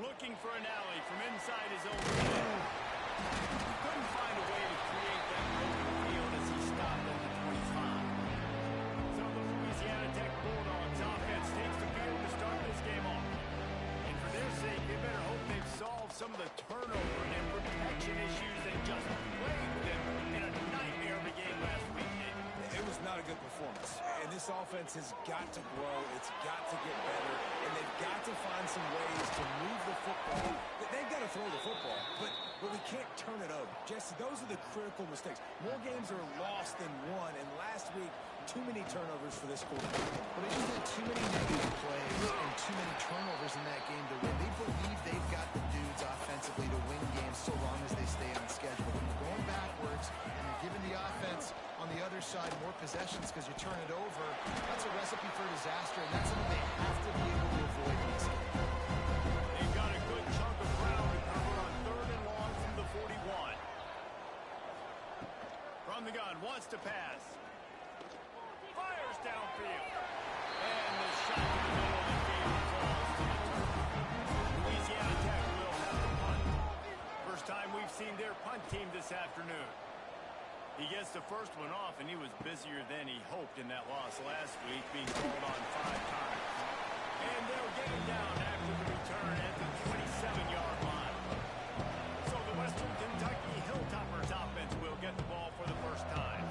Looking for an alley from inside his own field. He couldn't find a way to create that open field as he stopped at the 25. So the Louisiana Tech Bulldogs offense takes the field to start this game off. And for their sake, they better hope they've solved some of the turnover and protection issues that just plagued them in a nightmare of a game last week. It was not a good performance, and this offense has got to grow. It's got to get better, and they've got to find some ways to move the football. They've got to throw the football, but we can't turn it over. Jesse, those are the critical mistakes. More games are lost than won, and last week, too many turnovers for this quarterback. Well, they just had too many negative plays and too many turnovers in that game to win. They believe they've got the dudes offensively to win games so long as they stay on schedule. When you're going backwards and you're giving the offense on the other side more possessions because you turn it over, that's a recipe for disaster, and that's something they have to be able to avoid in this game. They've got a good chunk of ground to cover on 3rd and long from the 41. From the gun, wants to pass. Fires downfield. And the shot to the middle of the game falls to the turf. Louisiana Tech will have the punt. First time we've seen their punt team this afternoon. He gets the first one off, and he was busier than he hoped in that loss last week, being called on 5 times. And they'll get it down after the return at the 27-yard line. So the Western Kentucky Hilltoppers offense will get the ball for the first time.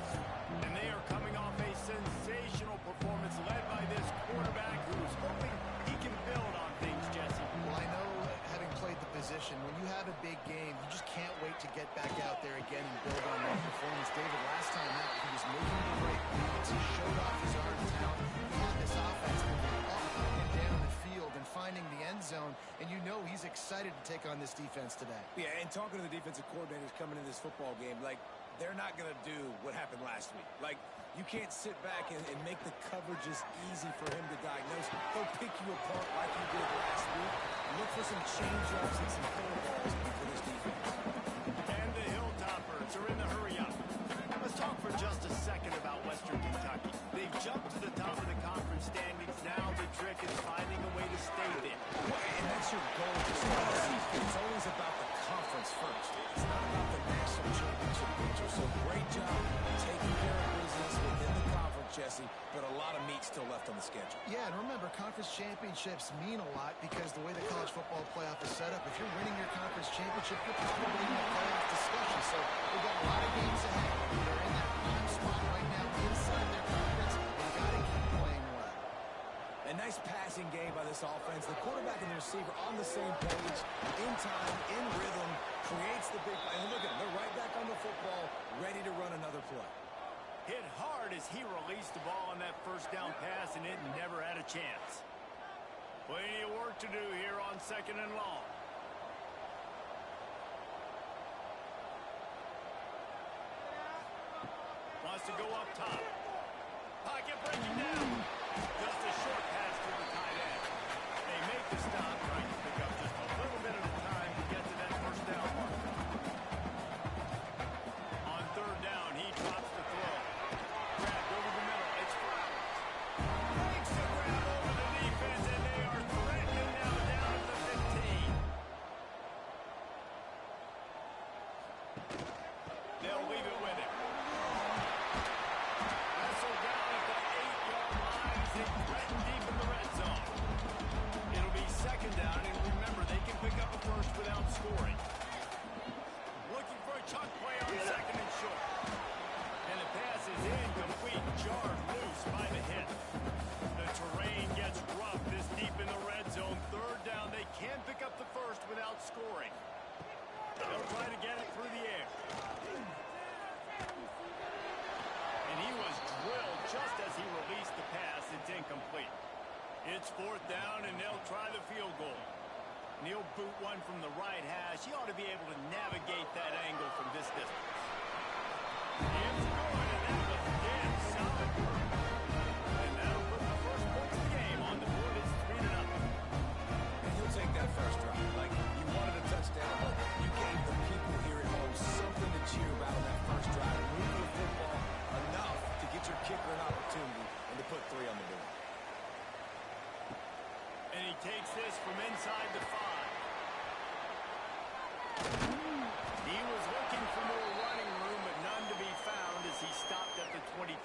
And they are coming off a sensational performance led by this quarterback who's hoping he can build on things, Jesse. Well, I know, having played the position, when you have a big game, you just can't wait to get back out there again and build on that performance. David, last time out, he was making the right reads. He showed off his arm talent. He had this offense moving up and down the field and finding the end zone, and you know he's excited to take on this defense today. Yeah, and talking to the defensive coordinators coming into this football game, like, they're not going to do what happened last week. Like, you can't sit back and make the coverages easy for him to diagnose. He'll pick you apart like he did last week. Look for some change-ups and some curveballs for this defense. And the Hilltoppers are in the hurry-up. Let's talk for just a second about Western Kentucky. They've jumped to the top of the conference standings. Now the trick is finding a way to stay there. Well, and that's your goal to start the season. It's always about the conference first. It's not about the national championship picture. So great job taking care of business within the conference, Jesse, but a lot of meat still left on the schedule. Yeah, and remember, conference championships mean a lot because the way the college football playoff is set up, if you're winning your conference championship, you're probably in the playoff discussion. So we've got a lot of games ahead. They're in that prime spot right now inside their conference. They've got to keep playing well. A nice passing game by this offense. The quarterback and the receiver on the same page, in time, in rhythm, creates the big play. And look at them, they're right back on the football, ready to run another play. Hit hard as he released the ball on that first down pass, and it never had a chance. Plenty of work to do here on 2nd and long. Wants to go up top. Pocket breaking down. Just a short pass to the tight end. They make the stop, trying to pick up just a little bit at a time to get to that first down mark. On 3rd down, he drops the throw. Grabbed over the middle. It's Flowers. Makes the grab over the defense, and they are threatening now down at the 15. They'll leave it with him. Wrestled down at the 8-yard line as they threaten deep in the red zone. It'll be 2nd down, and remember, they can pick up a first without scoring. Looking for a chunk play on 2nd and short. And the pass is incomplete, jarred loose by the hit. The terrain gets rough this deep in the red zone. 3rd down, they can pick up the first without scoring. They'll try to get it through the air. And he was drilled just as he released the pass. It's incomplete. It's 4th down, and they'll try the field goal. And he'll boot one from the right hash. He ought to be able to navigate that angle from this distance. It's good, and that was damn solid work. And that'll put the first point of the game on the board. It's 3-0. And he'll take that first drive. Like, you wanted a touchdown, but you gave the people here at home something to cheer about on that first drive. Move the football enough to get your kicker an opportunity and to put 3 on the board. And he takes this from inside the 5. He was looking for more running room, but none to be found as he stopped at the 23.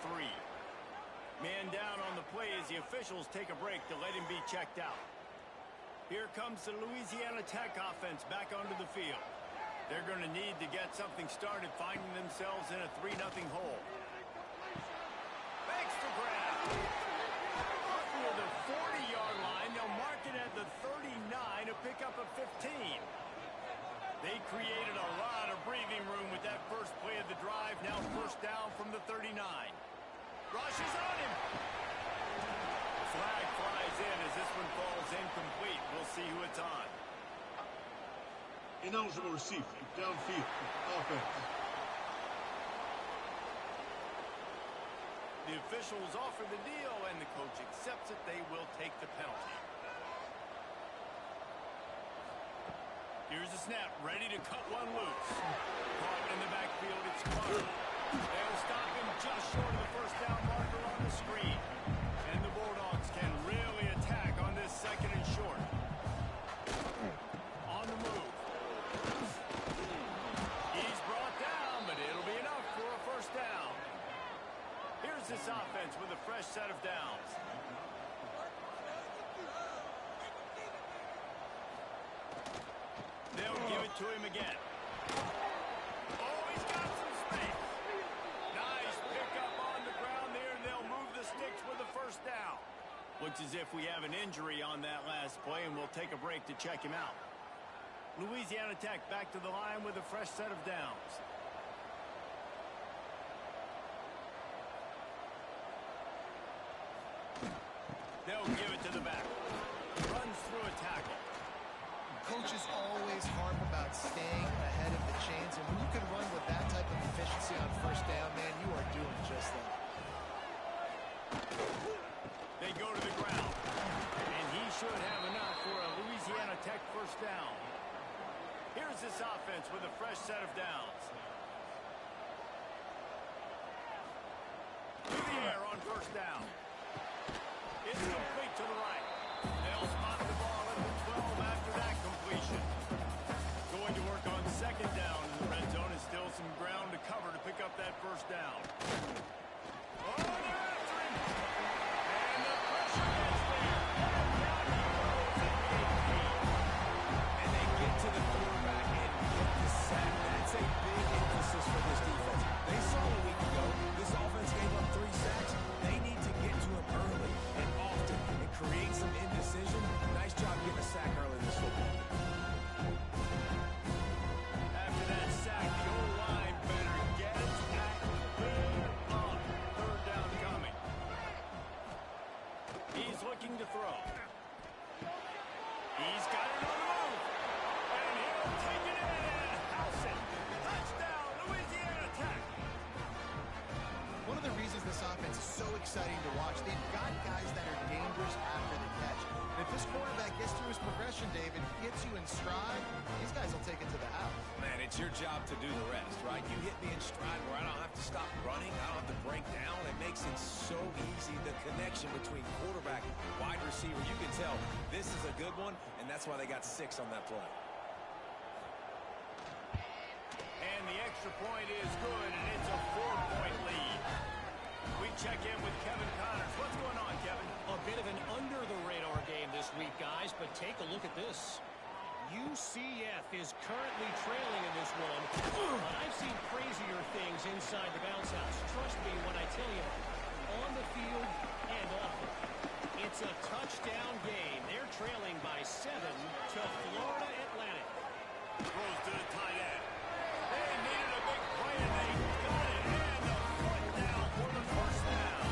Man down on the play as the officials take a break to let him be checked out. Here comes the Louisiana Tech offense back onto the field. They're going to need to get something started, finding themselves in a 3-0 hole. Thanks for grab. Up near the 40-yard line, they'll mark it at the 39 to pick up a 15. They created a lot of breathing room with that first play of the drive. Now first down from the 39. Rushes on him. Flag flies in as this one falls incomplete. We'll see who it's on. Ineligible receiver, downfield, offense. The officials offer the deal, and the coach accepts it. They will take the penalty. Here's the snap, ready to cut one loose. Caught in the backfield, it's Carter. They'll stop him just short of the first down marker on the screen. And the Bulldogs can really attack on this second and short. On the move. He's brought down, but it'll be enough for a first down. Here's this offense with a fresh set of downs. They'll give it to him again. Oh, he's got some space. Nice pickup on the ground there. They'll move the sticks with the first down. Looks as if we have an injury on that last play, and we'll take a break to check him out. Louisiana Tech back to the line with a fresh set of downs. They'll give it to the back. Runs through a tackle. Coaches always harp about staying ahead of the chains, and when you can run with that type of efficiency on first down, man, you are doing just that. They go to the ground, and he should have enough for a Louisiana Tech first down. Here's this offense with a fresh set of downs. To the air on first down. It's complete to the right. They'll spot the ball at the 12 after that completion. Going to work on second down in the red zone. Is still some ground to cover to pick up that first down. Oh, they're after him. And the pressure is there. And down he goes at the 18. And they get to the quarterback and get the sack. That's a big emphasis for this defense. They saw a week ago, this offense gave up 3 sacks. They need to get to him early and often and create some indecision. Nice job getting a sack early this football. After that sack, the O-line better get its act clear on. Third down coming. He's looking to throw. He's got it on the move. And he'll take it in and house it. Touchdown, Louisiana Tech. One of the reasons this offense is so exciting to watch, they've got guys that are dangerous after the catch. And if this quarterback gets through his progression, David, gets you in stride, these guys will take it to the house. Man, it's your job to do the rest, right? You hit me in stride where I don't have to stop running. I don't have to break down. It makes it so easy, the connection between quarterback, wide receiver. You can tell this is a good one, and that's why they got 6 on that play. And the extra point is good, and it's a 4-point lead. We check in with Kevin Connors. What's going on, Kevin? A bit of an under-the-radar game this week, guys, but take a look at this. UCF is currently trailing in this one, but I've seen crazier things inside the bounce house. Trust me when I tell you, on the field and off it. It's a touchdown game. They're trailing by 7 to Florida Atlantic. Throws to the tight end. They needed a big play, and they got it. And the foot down for the first down.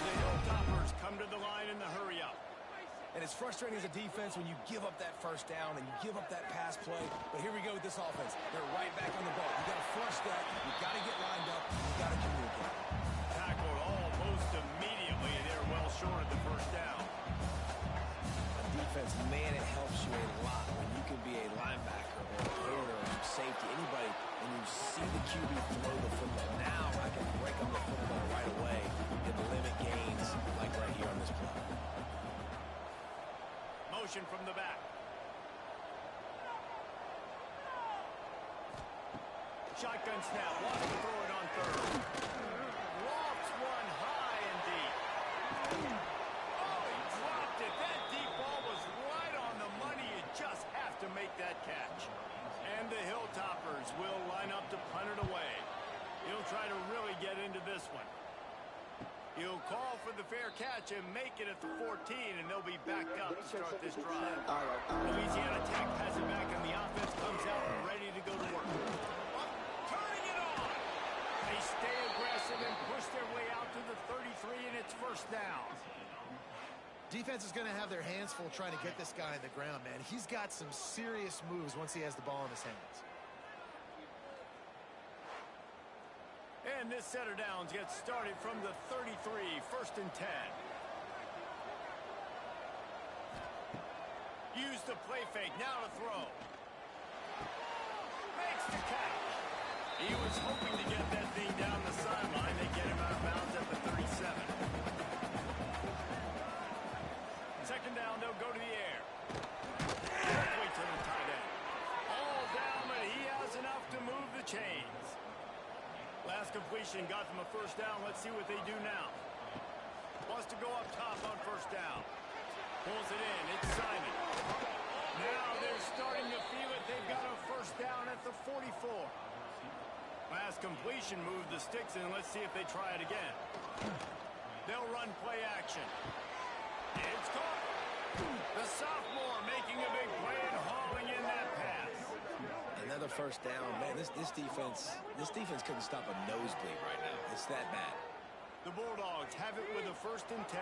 The Hilltoppers come to the line in the hurry-up. And it's frustrating as a defense when you give up that first down and you give up that pass play. But here we go with this offense. They're right back on the ball. You got to flush that. You got to get lined up. You got to communicate. Tackled almost immediately. They're well short of the first down. On defense, man, it helps you a lot when you can be a linebacker or a corner or safety, anybody, and you see the QB throw the football. Now I can break up the football right away and limit gains like right here on this play. Motion from the back. Shotgun snap. Wants to throw it on third. Lofts one high and deep. Oh, he dropped it. That deep ball was right on the money. You just have to make that catch. And the Hilltoppers will line up to punt it away. He'll try to really get into this one. He'll call for the fair catch and make it at the 14, and they'll be backed up to start this drive. Louisiana Tech has it back, and the offense comes out ready to go to work. Turning it on! They stay aggressive and push their way out to the 33, and it's first down. Defense is going to have their hands full trying to get this guy on the ground, man. He's got some serious moves once he has the ball in his hands. And this set of downs gets started from the 33, first and 10. Use the play fake, now to throw. Makes the catch. He was hoping to get that thing down the sideline. They get him out of bounds at the 37. Second down, they'll go to the air. Wait till the tight end. All down, but he has enough to move the chains. Last completion got them a first down. Let's see what they do now. Wants to go up top on first down. Pulls it in. It's Simon. Now they're starting to feel it. They've got a first down at the 44. Last completion moved the sticks in. Let's see if they try it again. They'll run play action. It's caught. The sophomore making a big play and hauling in that pass. Another first down. Man, this defense couldn't stop a nosebleed right now. It's that bad. The Bulldogs have it with a first and 10.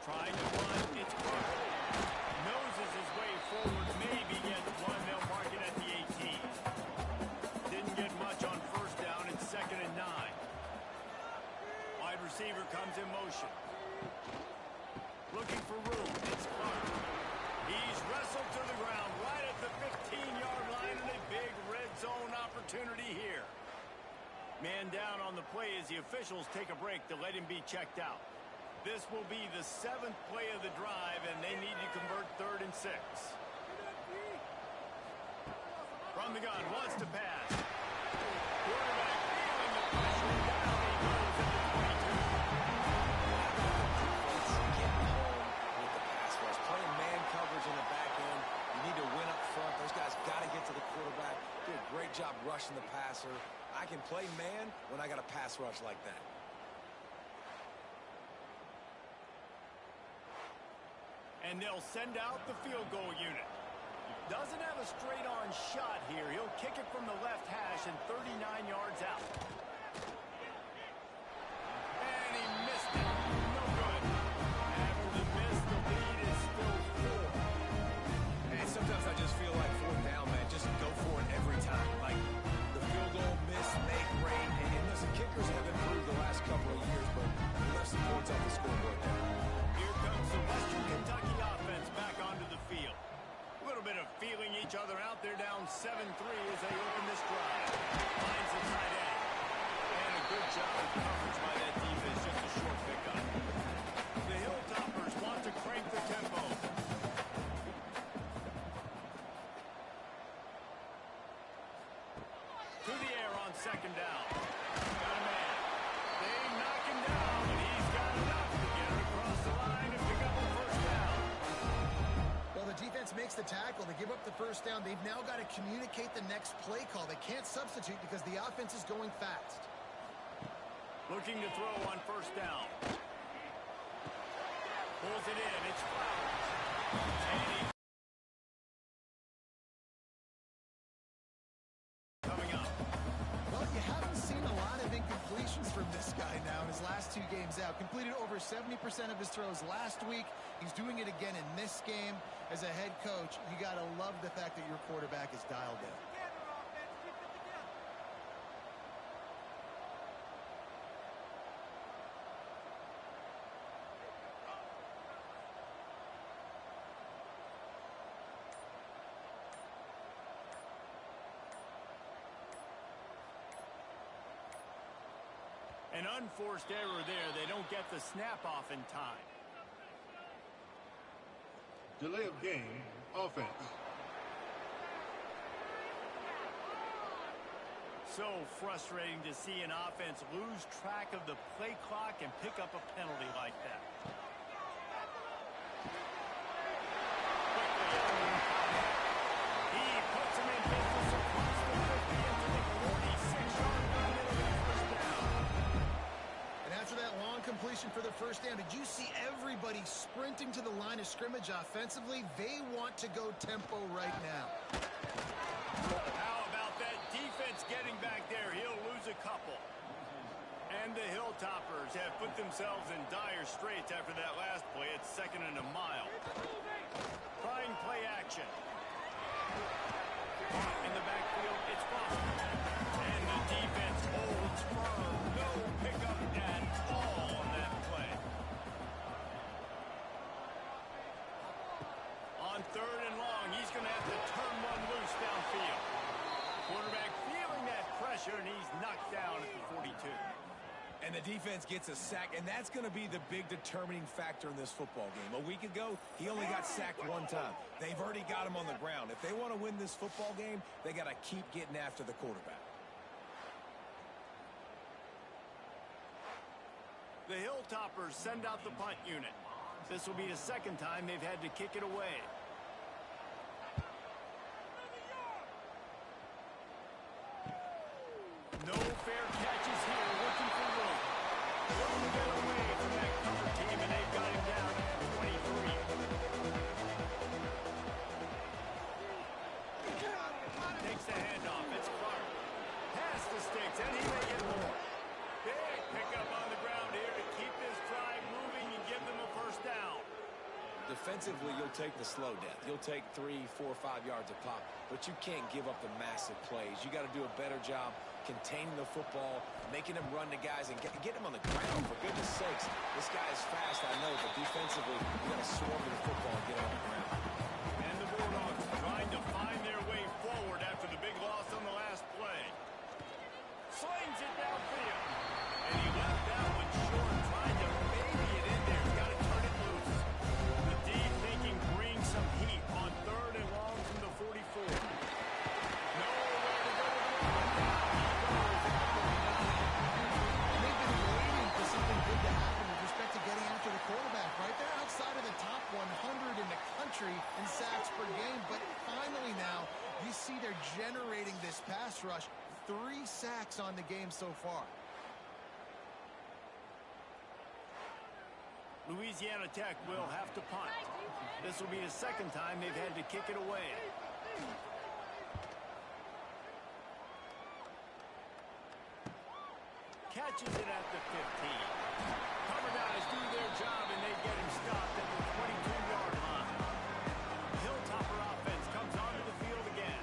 Trying to run, it's caught. Noses his way forward, maybe gets one. They'll mark it at the 18. Didn't get much on first down. It's second and 9. Wide receiver comes in motion. Looking for room. It's Clark. He's wrestled to the ground right at the 15-yard line, and a big red zone opportunity here. Man down on the play as the officials take a break to let him be checked out. This will be the 7th play of the drive, and they need to convert 3rd and 6. From the gun, wants to pass. Quarterback feeling the pressure. Down he goes at the 22. Playing man coverage in the back end. You need to win up front. Those guys got to get to the quarterback. Do a great job rushing the passer. I can play man when I got a pass rush like that. And they'll send out the field goal unit. Doesn't have a straight-on shot here. He'll kick it from the left hash and 39 yards out. And he missed it. No good. After the miss, the lead is still 4. And sometimes I just feel like 4th down, man. Just go for it every time. Like the field goal, miss, make, great. And listen, kickers have improved the last couple of years, but we left some points off the scoreboard there. Here comes the Western Kentucky offense back onto the field. A little bit of feeling each other out. They're down 7-3 as they open this drive. Finds the tight end. And a good job of coverage by that defense. Just a short pickup. The Hilltoppers want to crank the tempo. To the air on second down. Got a man. They knock him down, and he's got enough to get it across the line and pick up the first down. Well, the defense makes the tackle. They give up the first down. They've now got to communicate the next play call. They can't substitute because the offense is going fast. Looking to throw on first down. Pulls it in. It's Flowers. And he coming up. Well, you haven't seen a lot of incompletions from this guy now in his last 2 games out. Completed over 70% of his throws last week. He's doing it again in this game. As a head coach, you got to love the fact that your quarterback is dialed in. An unforced error there. They don't get the snap off in time. Delay of game offense. So frustrating to see an offense lose track of the play clock and pick up a penalty like that. He puts him in business across the 50 into the 46-yard line. It'll be first down. And after that long completion for the first down, did you see everybody sprinting to the line of scrimmage offensively? They want to go tempo right now. How about that defense getting back there? He'll lose a couple. And the Hilltoppers have put themselves in dire straits after that last play. It's 2nd and a mile. Trying play action. In the backfield, it's Foster. And the defense holds firm. No pickup at all on that play. On 3rd and long, he's going to have to turn one loose downfield. Quarterback feeling that pressure, and he's knocked down at the 42. And the defense gets a sack, and that's going to be the big determining factor in this football game. A week ago, he only got sacked one time. They've already got him on the ground. If they want to win this football game, they got to keep getting after the quarterback. The Hilltoppers send out the punt unit. This will be the 2nd time they've had to kick it away. No fair catches here, looking for room. Looking to get away from that cover team, and they've got him down at the 23. Takes the handoff. It's Clark. Pass the sticks, and he may get more. Big pickup on the ground here to keep this drive moving and give them a first down. Defensively, you'll take the slow death. You'll take 3, 4, 5 yards a pop, but you can't give up the massive plays. You got to do a better job containing the football, making them run to guys, and get them on the ground, for goodness sakes. This guy is fast, I know, but defensively, you got to swarm to the football and get on the ground. And the Bulldogs trying to find their way forward after the big loss on the last play. Slings it downfield. And he left that one short, trying to baby it in there. He's got to turn it loose. The D thinking bring some heat on 3rd and long from the 44. Nowhere to go to the line. And they've been waiting for something good to happen with respect to getting after the quarterback, right? They're outside of the top 100 in the country in sacks per game, but finally now you see they're generating this pass rush. 3 sacks on the game so far. Louisiana Tech will have to punt. This will be the 2nd time they've had to kick it away. Catches it at the 15. Cover guys do their job, and they get him stopped at the 22-yard line. Hilltopper offense comes onto the field again.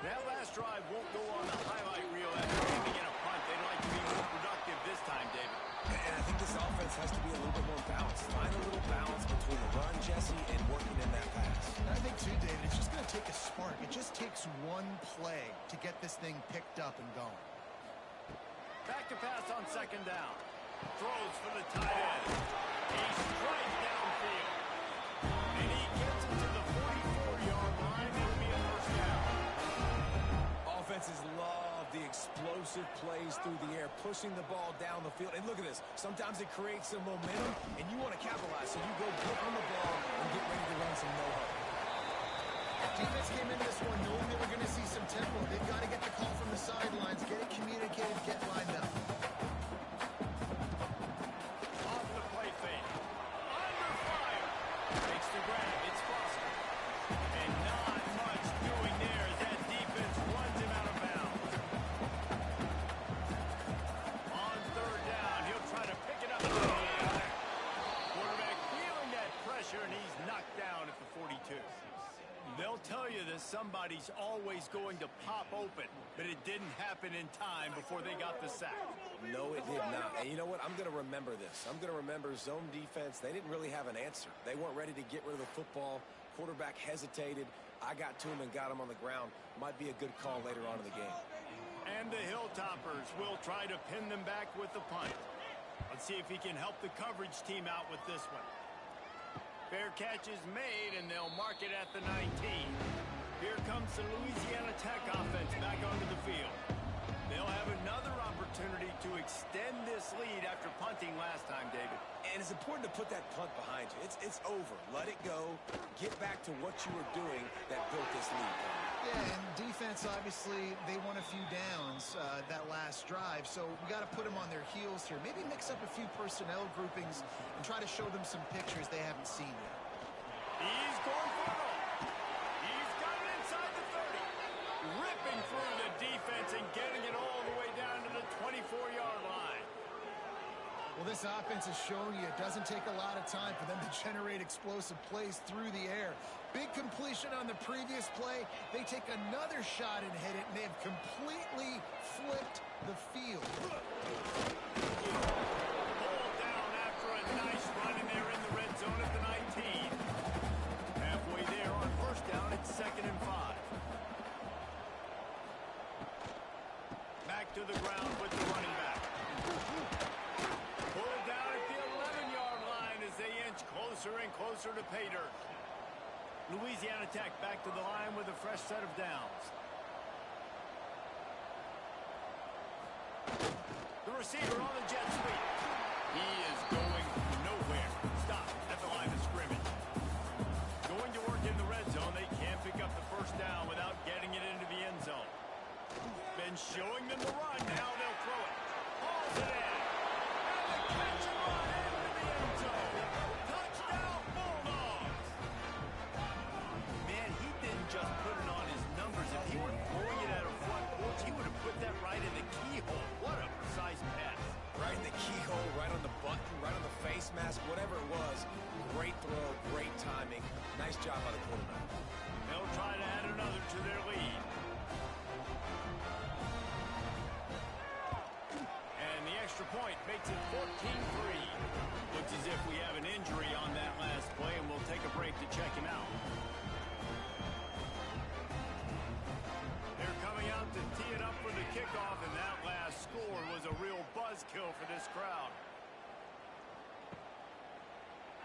That last drive won't go on the highlight reel after ending in a punt. They'd like to be more productive this time, David. And I think this offense has to be a little bit more balanced. Find a little balance between the run, Jesse, and working in that pass. And I think, too, David, it's just going to take a spark. It just takes one play to get this thing picked up and going. Back to pass on 2nd down. Throws for the tight end. He strikes downfield. And he gets it to the 44-yard line. It'll be a first down. Offenses love the explosive plays through the air, pushing the ball down the field. And look at this. Sometimes it creates some momentum, and you want to capitalize. So you go get on the ball and get ready to run some no-huddle. Defense came into this one knowing they were going to see some tempo. They've got to get the call from the sidelines, get it communicated, get lined up. Off the play fake. Under fire. Makes the grab. It's Foster. And not much doing there as that defense runs him out of bounds. On 3rd down, he'll try to pick it up in the air. Quarterback feeling that pressure, and he's knocked down at the 42. They'll tell you that somebody's always going to pop open, but it didn't happen in time before they got the sack. No, it did not. And you know what? I'm going to remember this. I'm going to remember zone defense. They didn't really have an answer. They weren't ready to get rid of the football. Quarterback hesitated. I got to him and got him on the ground. Might be a good call later on in the game. And the Hilltoppers will try to pin them back with the punt. Let's see if he can help the coverage team out with this one. Fair catch is made, and they'll mark it at the 19. Here comes the Louisiana Tech offense back onto the field. They'll have another opportunity to extend this lead after punting last time, David. And it's important to put that punt behind you. It's over. Let it go. Get back to what you were doing that built this lead. Yeah, and defense, obviously, they won a few downs that last drive, so we got to put them on their heels here. Maybe mix up a few personnel groupings and try to show them some pictures they haven't seen yet. He's going for it. He's got it inside the 30. Ripping through the defense and getting it all the way down to the 24-yard line. Well, this offense has shown you it doesn't take a lot of time for them to generate explosive plays through the air. Big completion on the previous play. They take another shot and hit it, and they have completely flipped the field. Ball down after a nice run, and they're in the red zone at the 19. Halfway there on first down, it's 2nd and 5. Back to the ground with the running back. Pulled down at the 11-yard line as they inch closer and closer to pay dirt. Louisiana Tech back to the line with a fresh set of downs. The receiver on the jet sweep. He is going nowhere. Stop at the line of scrimmage. Going to work in the red zone. They can't pick up the first down without getting it into the end zone. Been showing them the run. Now they'll throw it. Hauls it in. And the catch and run into the end zone. Touchdown, Bulldogs. Man, he didn't just put it on his numbers. If he were throwing it at a front porch, he would have put that right in the keyhole. What a precise pass. Right in the keyhole, right on the button, right on the face mask, whatever it was. Great throw, great timing. Nice job by the quarterback. They'll try to add another to their lead. And the extra point makes it 14-3. Looks as if we have an injury on that last play, and we'll take a break to check him out. They're coming out to tee it up for the kickoff, and that last score was a real buzzkill for this crowd.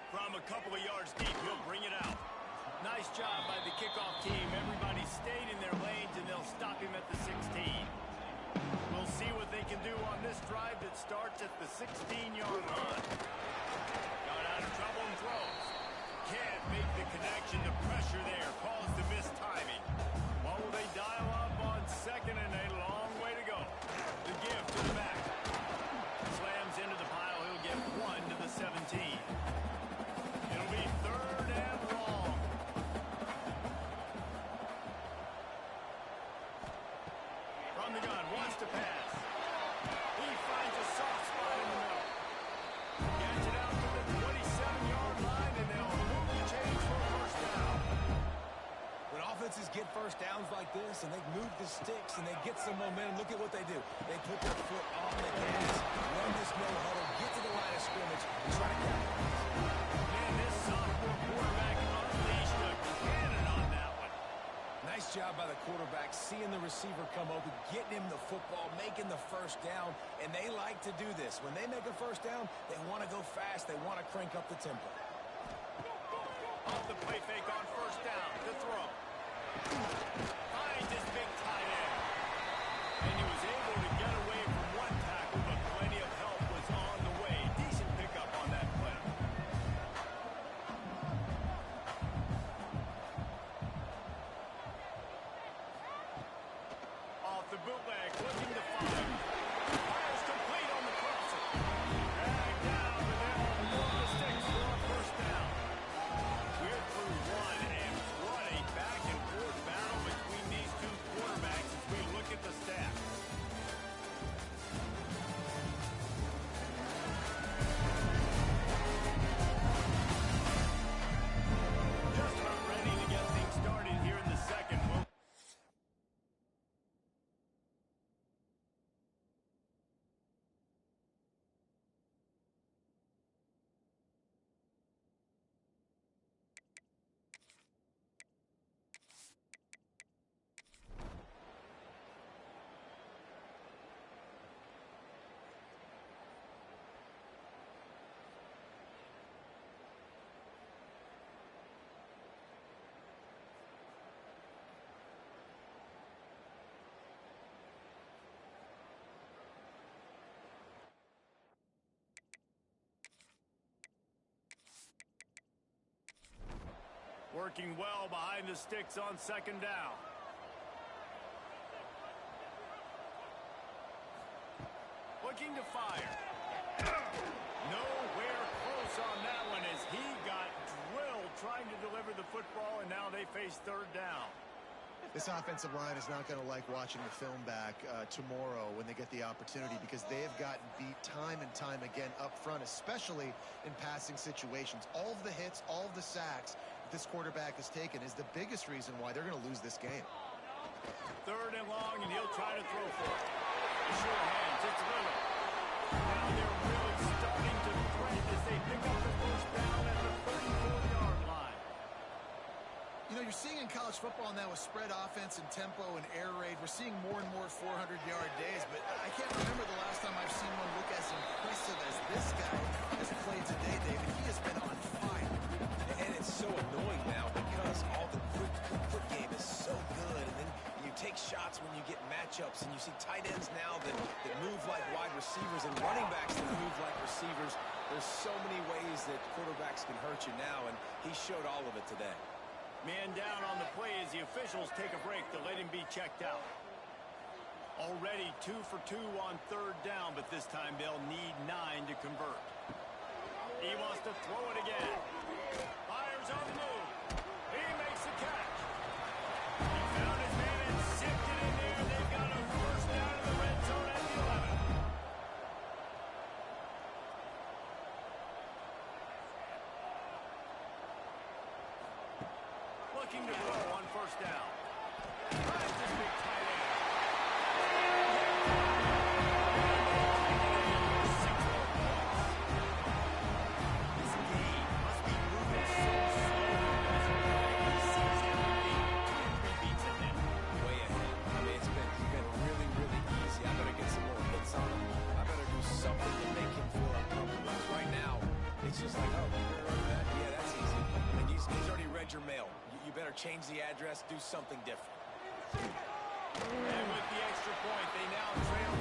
From a couple of yards deep, he'll bring it out. Nice job by the kickoff team. Everybody stayed in their lanes, and they'll stop him at the 16. We'll see what they can do on this drive that starts at the 16-yard line. Got out of trouble and throws. Can't make the connection. The pressure there caused the missed timing. What will they dial up on 2nd and a long way to go? The give to the back. Slams into the pile. He'll get 1 to the 17. It'll be 3rd and long. From the gun, wants to pass. He finds a soft spot in the middle. Gets it out to the 27-yard line, and they'll move the chains for a first down. When offenses get first downs like this and they move the sticks and they get some momentum, look at what they do. They put their foot on the gas, run this no huddle, get to the line of scrimmage, and try to capitalize. Man, this sophomore quarterback unleashed a cannon on that one. Nice job by the quarterback, seeing the receiver come open, getting him the football, making the first down, and they like to do this. When they make a first down, they want to go fast. They want to crank up the tempo. Off the play fake on first down. To throw. Finds his big tight end. And he was able to get away from one tackle, but plenty of help was on the way. Decent pickup on that play. Off the bootleg, looking to fire. Fires complete on the crossing. Dragged down, but they'll move the sticks for a first down. We're through one, and what a back-and-forth battle between these two quarterbacks as Working well behind the sticks on second down. Looking to fire. Nowhere close on that one as he got drilled trying to deliver the football, and now they face third down. This offensive line is not going to like watching the film back tomorrow when they get the opportunity, because they have gotten beat time and time again up front, especially in passing situations. All of the hits, all of the sacks that this quarterback has taken is the biggest reason why they're going to lose this game. Third and long, and he'll try to throw for it. The short hands, it's Lillard. Now they're really starting to threaten as they pick up the first down at the 34-yard line. You know, you're seeing in college football now with spread offense and tempo and air raid, we're seeing more and more 400-yard days, but I can't remember the last time I've seen one look as impressive as this guy has played today, David. He has been on fire. And it's so annoying now because all the quick game is so good, and then you take shots when you get matchups, and you see tight ends now that move like wide receivers and running backs that move like receivers. There's so many ways that quarterbacks can hurt you now, and he showed all of it today. Man down on the play as the officials take a break to let him be checked out. Already 2 for 2 on third down, but this time they'll need 9 to convert. He wants to throw it again. Fires on the move. He makes the catch. He found his man and sifted in there. They've got a first down in the red zone at the 11. Looking to throw on first down. Finds his big tight end. This game must be moving so slowly as he sees him lead 2 or 3 beats ahead. Way ahead. I mean, it's been really, really easy. I better get some more hits on him. I better do something to make him feel uncomfortable. Right now, it's just like, oh, you're gonna run that? Yeah, that's easy. I mean, he's already read your mail. You better change the address, do something different. And with the extra point, they now trail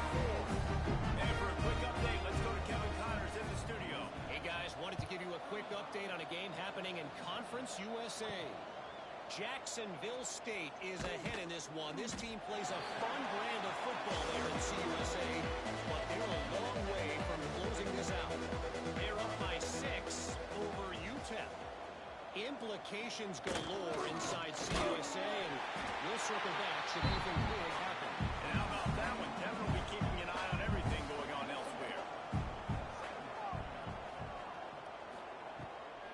35-24. And for a quick update, let's go to Kevin Connors in the studio. Hey, guys, wanted to give you a quick update on a game happening in Conference USA. Jacksonville State is ahead in this one. This team plays a fun brand of football there in CUSA, but they're a long way from closing this out. They're up by 6 over UTEP. Implications galore inside CUSA, and we'll circle back should anything big happen. And how about that one? Definitely keeping an eye on everything going on elsewhere.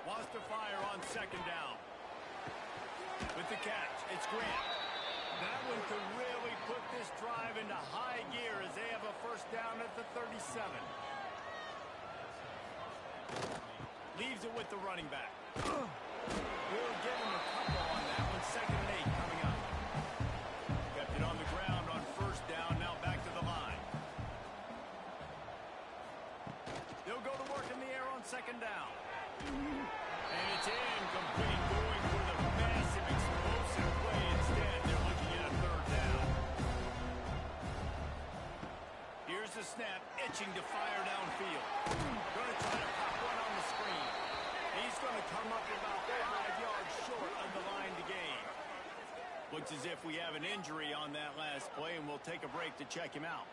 Wants to fire on second down. With the catch, it's Grant. That one could really put this drive into high gear as they have a first down at the 37. Leaves it with the running back. We'll give him a couple on that one. 2nd and 8 coming up. Kept it on the ground on first down. Now back to the line. They'll go to work in the air on second down. And it's incomplete, going for the massive explosive play. Instead, they're looking at a third down. Here's the snap, itching to fire downfield. Going to try to pop one on the screen. He's going to come up about 5 yards short of the line to gain. Looks as if we have an injury on that last play, and we'll take a break to check him out.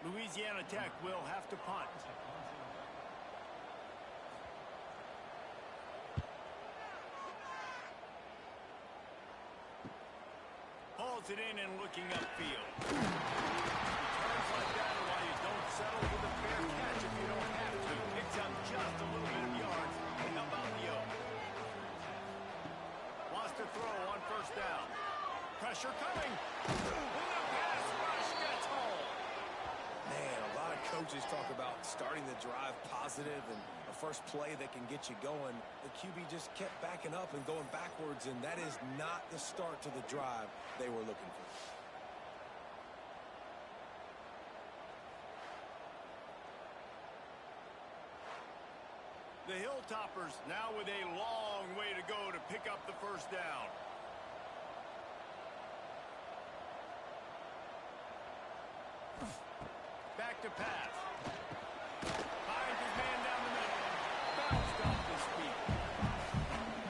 Louisiana Tech will have to punt. Hauls it in and looking upfield. Turns like that are why you don't settle with a fair catch if you don't have to. Picks up just a little bit of yards. And how about the O? Wants to throw on first down. Pressure coming. And the pass rush gets home. Man, a lot of coaches talk about starting the drive positive and a first play that can get you going. The QB just kept backing up and going backwards, and that is not the start to the drive they were looking for. The Hilltoppers now with a long way to go to pick up the first down. Back to pass. Finds his man down the middle. Bounced off his feet.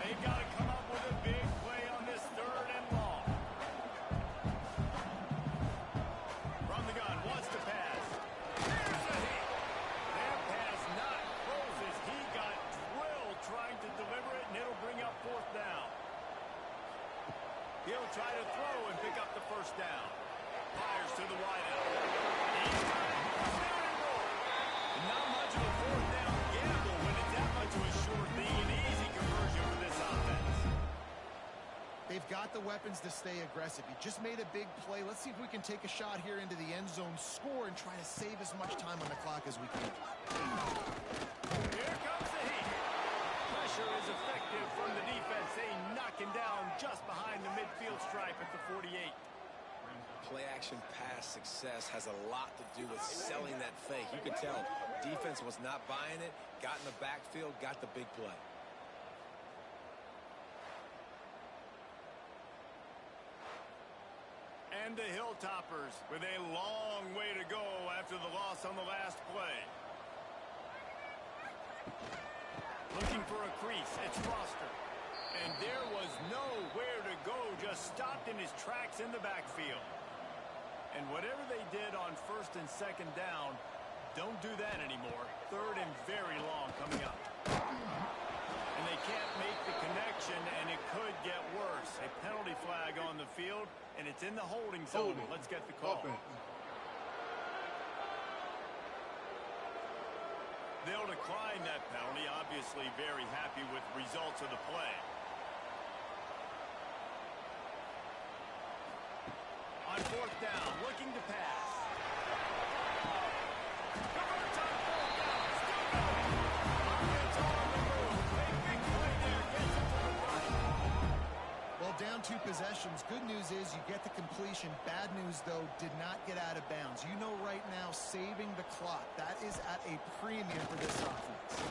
They got try to throw and pick up the first down. Fires to the wideout. He's got it. Down and roll. Not much of a fourth down gamble when it's that much of a short lead. Easy conversion for this offense. They've got the weapons to stay aggressive. You just made a big play. Let's see if we can take a shot here into the end zone, score, and try to save as much time on the clock as we can. Here comes the heat. Pressure is effective from the defense. They knock him down just behind the midfield stripe at the 48. Play-action pass success has a lot to do with selling that fake. You can tell defense was not buying it, got in the backfield, got the big play. And the Hilltoppers with a long way to go after the loss on the last play. Looking for a crease. It's Foster. And there was nowhere to go. Just stopped in his tracks in the backfield. And whatever they did on first and second down, don't do that anymore. Third and very long coming up. And they can't make the connection, and it could get worse. A penalty flag on the field, and it's in the holding zone. Let's get the call. They'll decline that penalty. Obviously very happy with results of the play. On fourth down, looking to pass. Converts on fourth down. Still going. Offense on the move. A big play there. Gets it to the right. Well, down 2 possessions. Good news is you get the completion. Bad news, though, did not get out of bounds. You know right now, saving the clock. That is at a premium for this offense.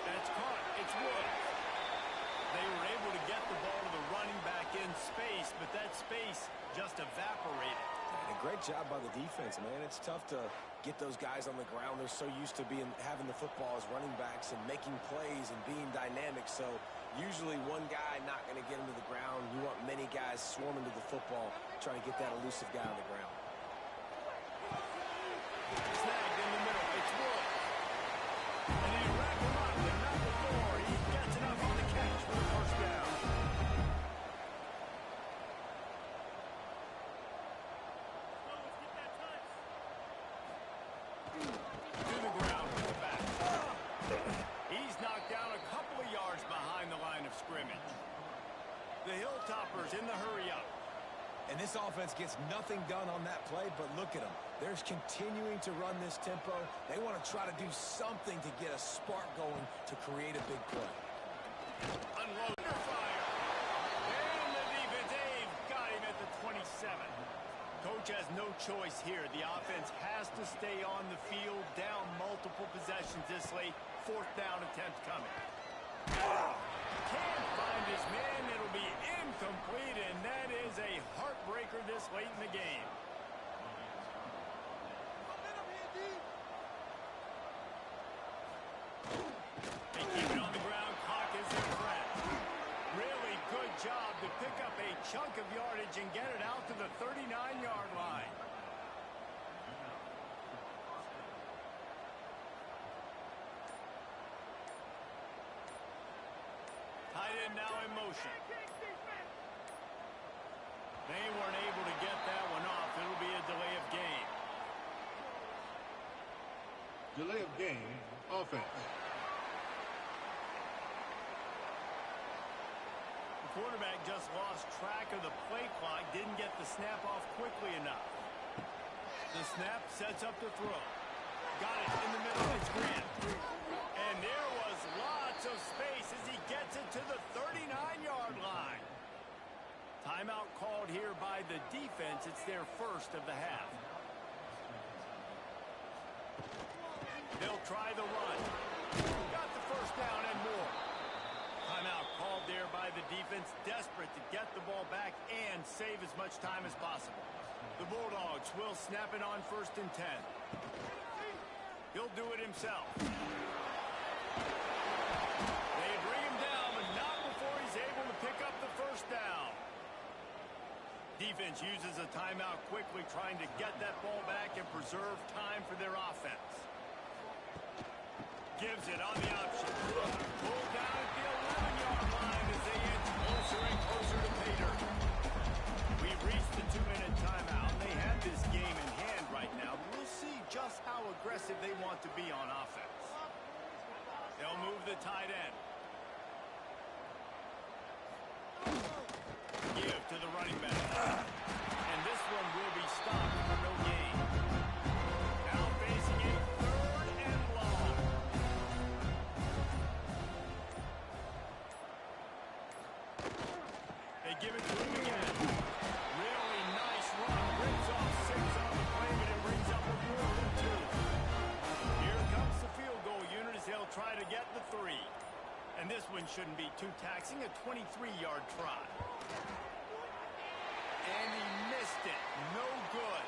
That's caught. It's Woods. They were able to get the ball to the running back in space, but that space just evaporated. And a great job by the defense, man. It's tough to get those guys on the ground. They're so used to having the football as running backs and making plays and being dynamic. So usually one guy not going to get him to the ground. You want many guys swarming to the football, trying to get that elusive guy on the ground. Snagged in the middle. It's Woods. And they wrap him up. And not before he gets enough on the catch for the first down. To the ground with the back. He's knocked down a couple of yards behind the line of scrimmage. The Hilltoppers in the hurry-up. And this offense gets nothing done on that play, but look at them. They're continuing to run this tempo. They want to try to do something to get a spark going to create a big play. Unload under fire. And the defense, they've got him at the 27. Coach has no choice here. The offense has to stay on the field, down multiple possessions this late. Fourth down attempt coming. Can't find his man. It'll be incomplete, and that is a heartbreaker this late in the game. They keep it on the ground. Clock is in front. Really good job to pick up a chunk of yardage and get it out to the 39-yard line. Tight end now in motion. They weren't able to get that one off. It'll be a delay of game. Delay of game, offense. The quarterback just lost track of the play clock, didn't get the snap off quickly enough. The snap sets up the throw. Got it in the middle. It's Grant. And there was lots of space as he gets it to the 39-yard line. Timeout called here by the defense. It's their first of the half. They'll try the run. Got the first down and more. Timeout called there by the defense, desperate to get the ball back and save as much time as possible. The Bulldogs will snap it on first and 10. He'll do it himself. They bring him down, but not before he's able to pick up the first down. Defense uses a timeout quickly, trying to get that ball back and preserve time for their offense. Gives it on the option. Pulled down at the 11-yard line as venturing closer to pay dirt. We've reached the 2-minute timeout. They have this game in hand right now. We'll see just how aggressive they want to be on offense. They'll move the tight end. Give to the running back. And this one will be stopped for no gain. Now facing it 3rd and long. They give it to him again. Really nice run. Rips off 6 on the play, but it brings up a 4th and 2. Here comes the field goal unit as they'll try to get the 3. And this one shouldn't be too taxing, a 23-yard try. And he missed it. No good.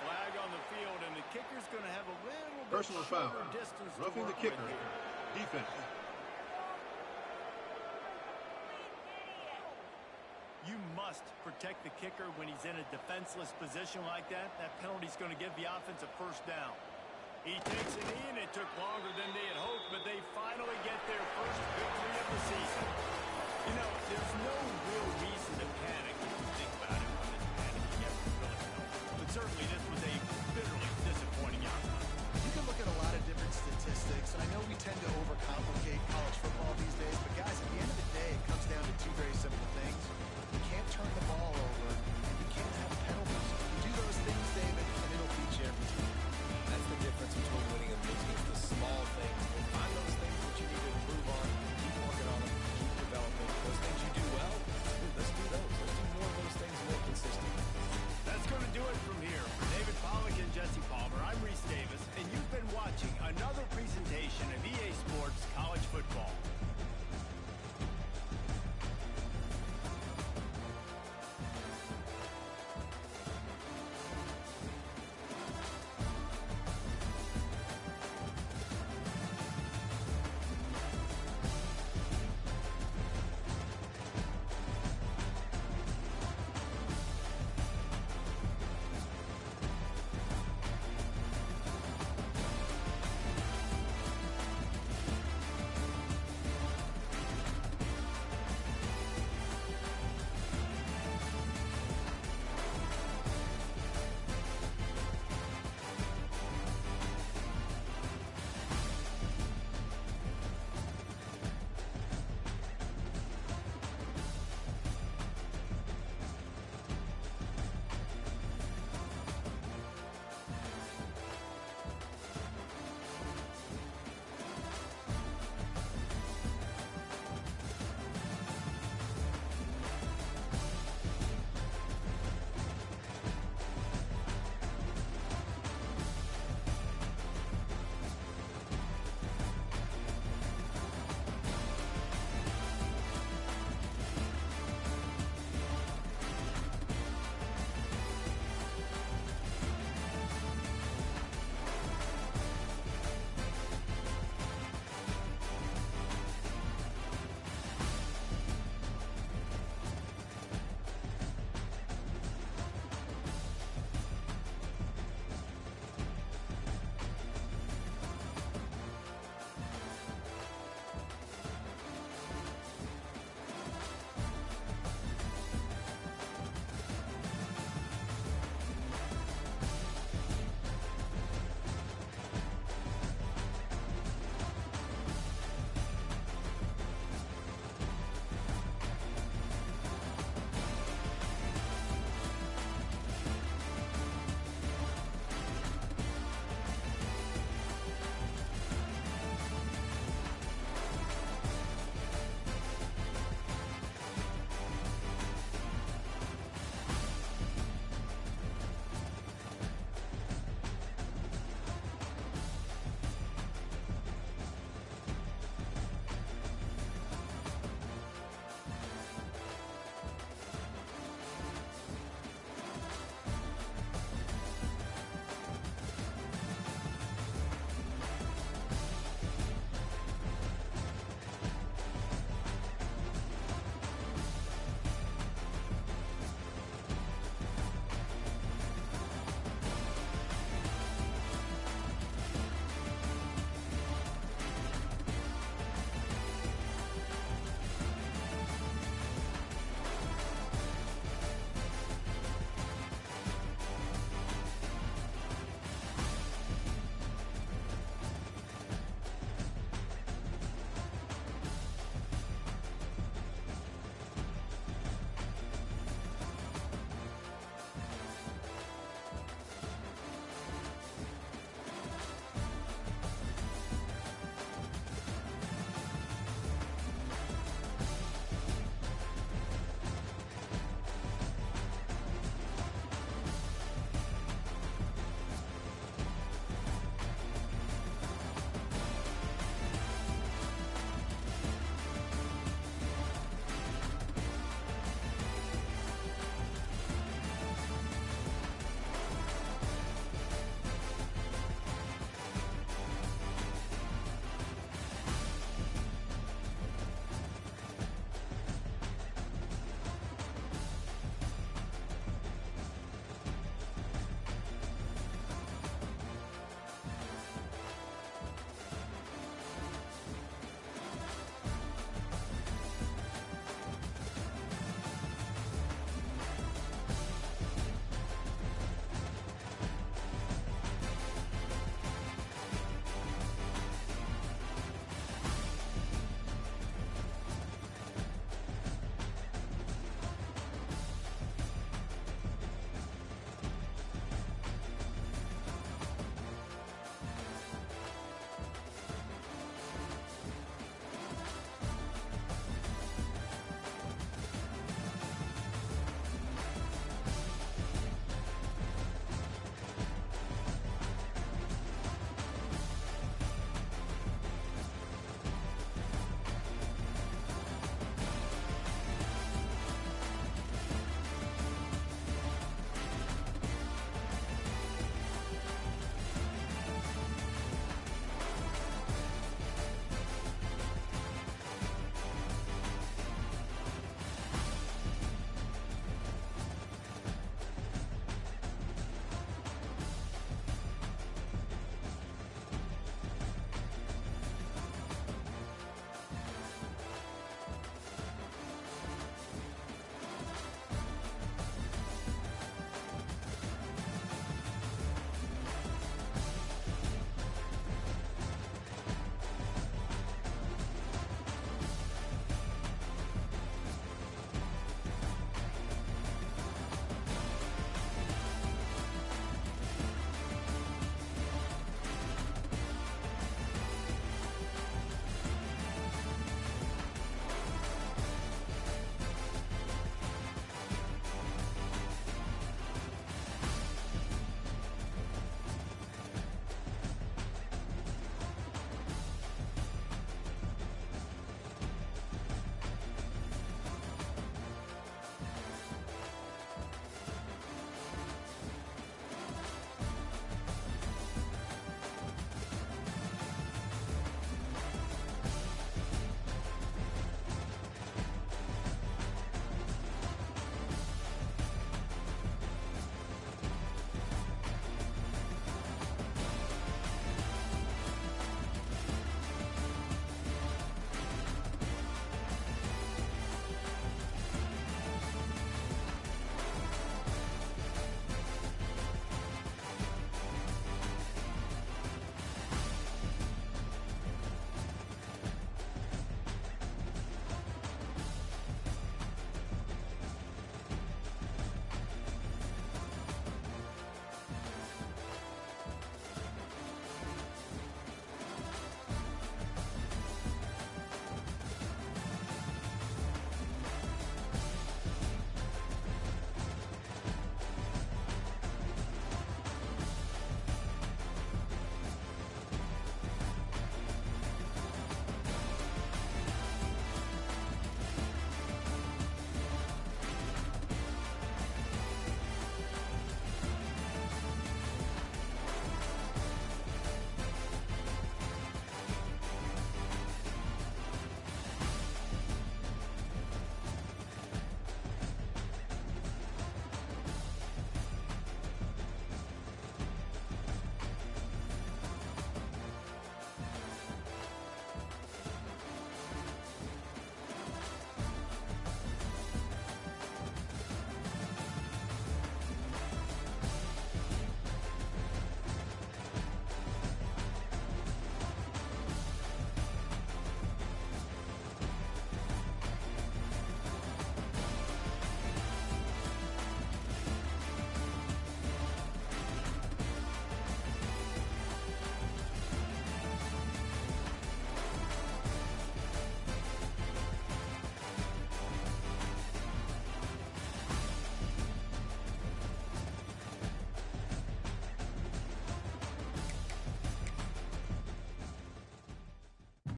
Flag on the field, and the kicker's going to have a little bit Personal foul. shorter distance to Roughing the work kicker. with here. Defense. You must protect the kicker when he's in a defenseless position like that. That penalty's going to give the offense a 1st down. He takes a knee, and it took longer than they had hoped, but they finally get their first victory of the season. You know, there's no real reason to panic when you think about it. When this panic gets really, but certainly this